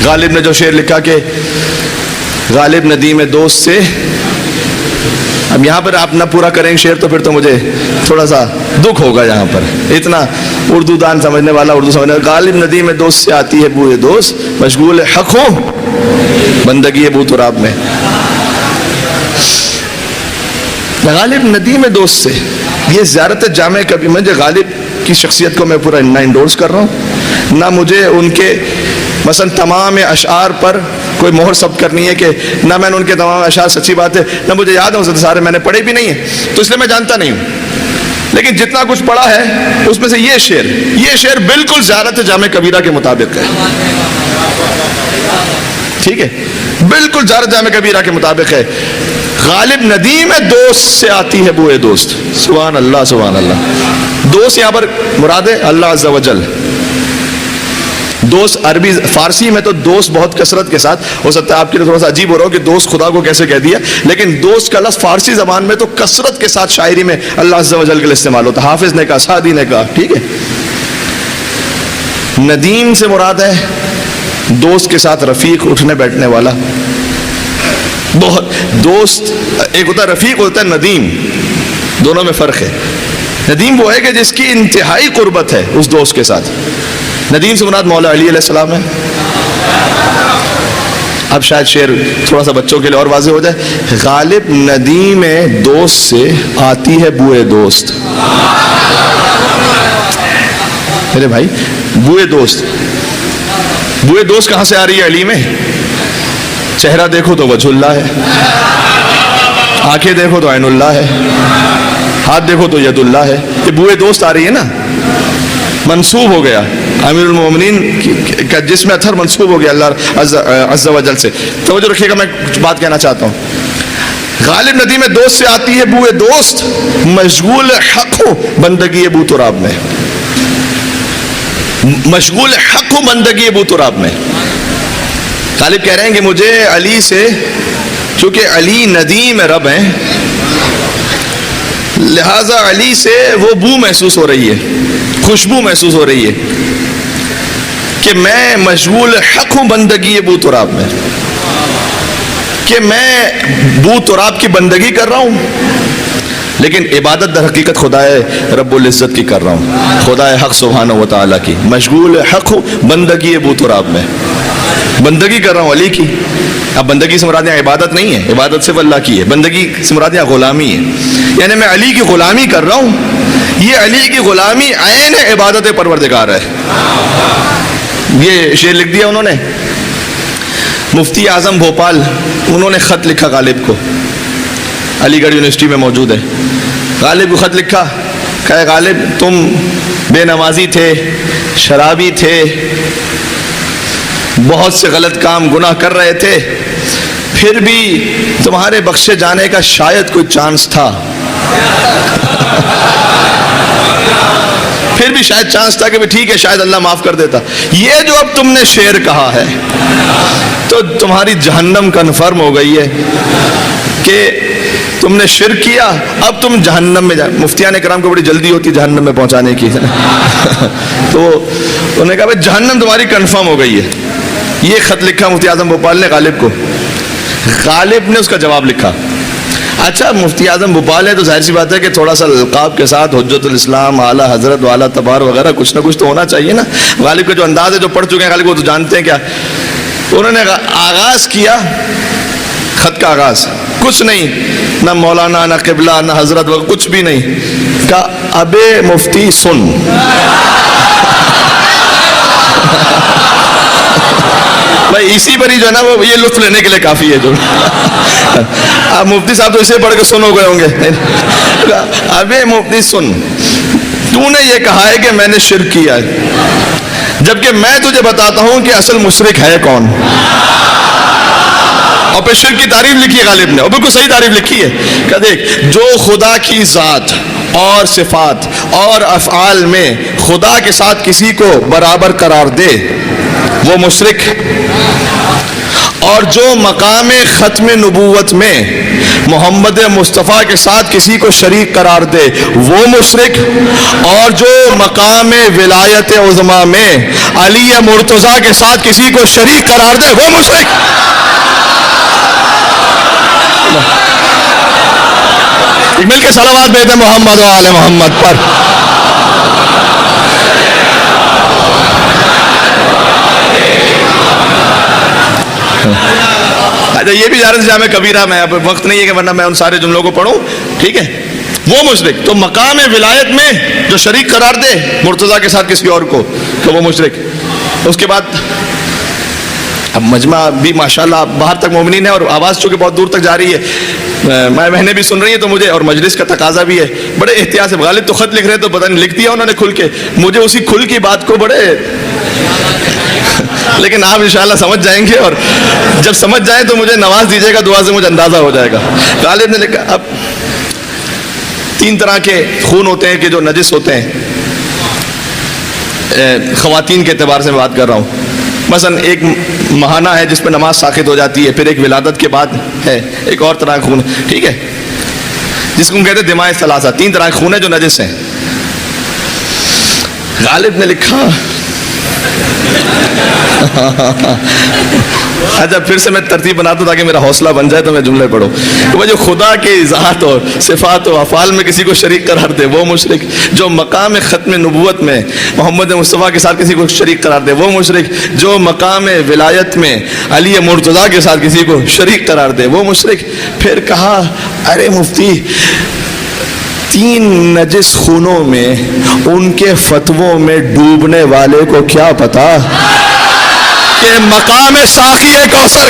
غالب نے جو شعر لکھا کہ غالب ندیم دوست سے، اب یہاں پر آپ نہ پورا کریں شعر تو پھر تو مجھے تھوڑا سا دکھ ہوگا یہاں پر، اتنا اردو دان سمجھنے والا اردو سمجھنے والا. غالب ندیم دوست سے آتی ہے بوئے دوست، مشغول حق ہو بندگی بو تراب میں. غالب ندیم دوست سے، یہ زیارت جامع کبھی، مجھے غالب کی شخصیت کو میں پورا نہ انڈورس کر رہا ہوں، نہ مجھے ان کے مثلا تمام اشعار پر کوئی مہر ثبت کرنی ہے کہ نہ میں نے ان کے تمام اشعار، سچی بات ہے نہ مجھے یاد ہے سارے، میں نے پڑھے بھی نہیں ہیں تو اس لیے میں جانتا نہیں ہوں، لیکن جتنا کچھ پڑھا ہے اس میں سے یہ شعر بالکل زیارت جامع کبیرہ کے مطابق ہے. ٹھیک ہے، بالکل زیارت جامع کبیرہ کے مطابق ہے. غالب ندیم دوست سے آتی ہے بوئے دوست. سبحان اللہ سبحان اللہ. دوست یہاں پر مراد ہے اللہ عز و جل. دوست عربی فارسی میں تو دوست بہت کثرت کے ساتھ، ہو سکتا ہے آپ کے لیے تھوڑا سا عجیب ہو رہا ہو کہ دوست خدا کو کیسے کہہ دیا، لیکن دوست کا لفظ فارسی زبان میں تو کثرت کے ساتھ شاعری میں اللہ عز و جل کے لیے استعمال ہوتا ہے. حافظ نے کہا، سعدی نے کہا. ٹھیک ہے، ندیم سے مراد ہے دوست کے ساتھ رفیق، اٹھنے بیٹھنے والا. بہت دوست ایک ہوتا ہے رفیق، ہوتا ہے ندیم، دونوں میں فرق ہے. ندیم وہ ہے کہ جس کی انتہائی قربت ہے اس دوست کے ساتھ. ندیم سے مراد مولا علی علیہ السلام ہے. اب شاید شعر تھوڑا سا بچوں کے لیے اور واضح ہو جائے. غالب ندیم دوست سے آتی ہے بوئے دوست. میرے بھائی بوئے دوست کہاں سے آ رہی ہے؟ علی میں. چہرہ دیکھو تو وجہ اللہ ہے، آنکھیں دیکھو تو عین اللہ ہے، ہاتھ دیکھو تو ید اللہ ہے. یہ بوئے دوست آ رہی ہے نا، منسوب ہو گیا امیر المومنین کا جسم اطہر منسوب ہو گیا اللہ عز و جل سے. توجہ رکھیے گا، میں کچھ بات کہنا چاہتا ہوں. غالب ندیم دوست سے آتی ہے بوئے دوست، مشغول حق ہو بندگی ابو تراب میں. مشغول حق ہو بندگی ابو تراب میں. غالب کہہ رہے ہیں کہ مجھے علی سے، چونکہ علی ندیم رب ہیں، لہذا علی سے وہ بو محسوس ہو رہی ہے، خوشبو محسوس ہو رہی ہے کہ میں مشغول حق ہوں بندگی بو تراب میں، کہ میں بو تراب کی بندگی کر رہا ہوں، لیکن عبادت در حقیقت خدا رب العزت کی کر رہا ہوں، خدا حق سبحانہ و تعالیٰ کی. مشغول حق ہوں بندگی بو تراب میں، بندگی کر رہا ہوں علی کی. اب بندگی سے مراد یہاں عبادت نہیں ہے، عبادت صرف اللہ کی ہے. بندگی سے مراد یہاں غلامی ہے، یعنی میں علی کی غلامی کر رہا ہوں. یہ علی کی غلامی عین عبادت پروردگار ہے. یہ شعر لکھ دیا انہوں نے. مفتی اعظم بھوپال، انہوں نے خط لکھا غالب کو، علی گڑھ یونیورسٹی میں موجود ہے. غالب کو خط لکھا، کہا غالب تم بے نمازی تھے، شرابی تھے، بہت سے غلط کام گناہ کر رہے تھے، پھر بھی تمہارے بخشے جانے کا شاید کوئی چانس تھا. پھر بھی شاید چانس تھا کہ ٹھیک ہے شاید اللہ معاف کر دیتا. یہ جو اب تم نے شعر کہا ہے تو تمہاری جہنم کنفرم ہو گئی ہے کہ تم نے شرک کیا، اب تم جہنم میں جائے. مفتیان کرام کو بڑی جلدی ہوتی جہنم میں پہنچانے کی تو انہوں نے کہا بھائی جہنم تمہاری کنفرم ہو گئی ہے. یہ خط لکھا مفتی اعظم بھوپال نے غالب کو. غالب نے اس کا جواب لکھا. اچھا مفتی اعظم بھوپال ہے تو ظاہر سی بات ہے کہ تھوڑا سا القاب کے ساتھ حجت الاسلام، اعلیٰ حضرت والا تبار وغیرہ کچھ نہ کچھ تو ہونا چاہیے نا. غالب کا جو انداز ہے، جو پڑھ چکے ہیں غالب وہ تو جانتے ہیں کیا. انہوں نے آغاز کیا خط کا آغاز، کچھ نہیں، نہ مولانا نہ قبلہ نہ حضرت وغیرہ کچھ بھی نہیں. کہا ابے مفتی سن. بھائی اسی پر ہی جو ہے نا وہ یہ لطف لینے کے لیے کافی ہے. جو اب مفتی صاحب تو اسے پڑھ کے سن ہو گئے ہوں گے. ابے مفتی سن، تو نے یہ کہا ہے کہ میں نے شرک کیا ہے، جبکہ میں تجھے بتاتا ہوں کہ اصل مشرک ہے کون. اور پھر شرک کی تعریف لکھی ہے غالب نے، اور بالکل صحیح تعریف لکھی ہے کہ دیکھ، جو خدا کی ذات اور صفات اور افعال میں خدا کے ساتھ کسی کو برابر قرار دے وہ مشرک، اور جو مقام ختم نبوت میں محمد مصطفیٰ کے ساتھ کسی کو شریک قرار دے وہ مشرک، اور جو مقام ولایت عظمیٰ میں علی مرتضیٰ کے ساتھ کسی کو شریک قرار دے وہ مشرک۔ مل کے صلوات بھیجیں محمد و آل محمد پر۔ اچھا یہ بھی جارت جامع کبیرہ میں، اب وقت نہیں ہے کہ ورنہ میں ان سارے جملوں کو پڑھوں، ٹھیک ہے؟ وہ مشرک تو مقام ولایت میں جو شریک قرار دے مرتضیٰ کے ساتھ کسی اور کو تو وہ مشرک۔ اس کے بعد اب مجمع بھی ماشاءاللہ باہر تک مومنین ہے، اور آواز چونکہ بہت دور تک جا رہی ہے، میں بہنیں بھی سن رہی ہیں تو مجھے، اور مجلس کا تقاضا بھی ہے، بڑے احتیاط سے غالب تو خط لکھ رہے ہیں تو پتہ نہیں لکھ دیا انہوں نے کھل کے، مجھے اسی کھل کی بات کو بڑے لیکن آپ انشاءاللہ سمجھ جائیں گے، اور جب سمجھ جائیں تو مجھے نواز دیجیے گا، دعا سے مجھے اندازہ ہو جائے گا۔ غالب نے لکھا اب 3 طرح کے خون ہوتے ہیں کہ جو نجس ہوتے ہیں، خواتین کے اعتبار سے بات کر رہا ہوں۔ مثلا ایک ماہانہ ہے جس پہ نماز ساقط ہو جاتی ہے، پھر ایک ولادت کے بعد ہے ایک اور طرح کا خون، ٹھیک ہے، جس کو ہم کہتے ہیں دماء ثلاثہ۔ 3 طرح کے خون ہیں جو نجس ہیں۔ غالب نے لکھا اچھا پھر سے میں ترتیب بناتا ہوں تاکہ میرا حوصلہ بن جائے تو میں جملے پڑھوں کہ وہ جو خدا کی ذات اور صفات و افعال میں کسی کو شریک قرار دے وہ مشرک، جو مقام ختم نبوت میں محمد مصطفیٰ کے ساتھ کسی کو شریک قرار دے وہ مشرک، جو مقام ولایت میں علی مرتضیٰ کے ساتھ کسی کو شریک قرار دے وہ مشرک۔ پھر کہا ارے مفتی 3 نجس خونوں میں ان کے فتووں میں ڈوبنے والے کو کیا پتا کہ مقام ساقی کوثر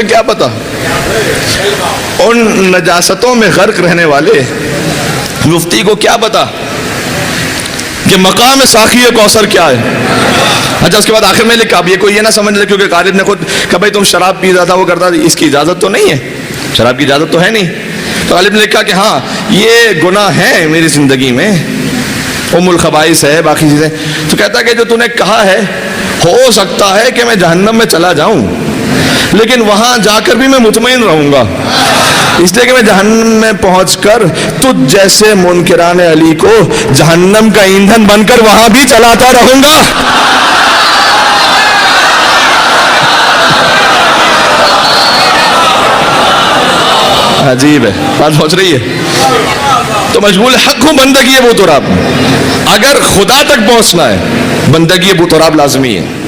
کیا پتا ان نجاستوں میں غرق رہنے والے مفتی کو کیا پتا کہ مقام ساقی کوثر کیا ہے۔ اچھا اس کے بعد آخر میں لکھا، اب یہ کوئی یہ نہ سمجھ لے کیونکہ غالب نے خود کہ بھائی تم شراب پیتا تھا وہ کرتا تھا، اس کی اجازت تو نہیں ہے، شراب کی اجازت تو ہے نہیں۔ تو غالب نے لکھا کہ ہاں یہ گناہ ہے میری زندگی میں، ام الخبائث ہے باقی چیزیں۔ تو کہتا کہ جو تو نے کہا ہے ہو سکتا ہے کہ میں جہنم میں چلا جاؤں لیکن وہاں جا کر بھی میں مطمئن رہوں گا، اس لیے کہ میں جہنم میں پہنچ کر تجھ جیسے منکران علی کو جہنم کا ایندھن بن کر وہاں بھی چلاتا رہوں گا۔ عجیب ہے بات پہنچ رہی ہے۔ تو مشغول حق ہوں بندگی ابو تراب، اگر خدا تک پہنچنا ہے بندگی ابو تراب لازمی ہے۔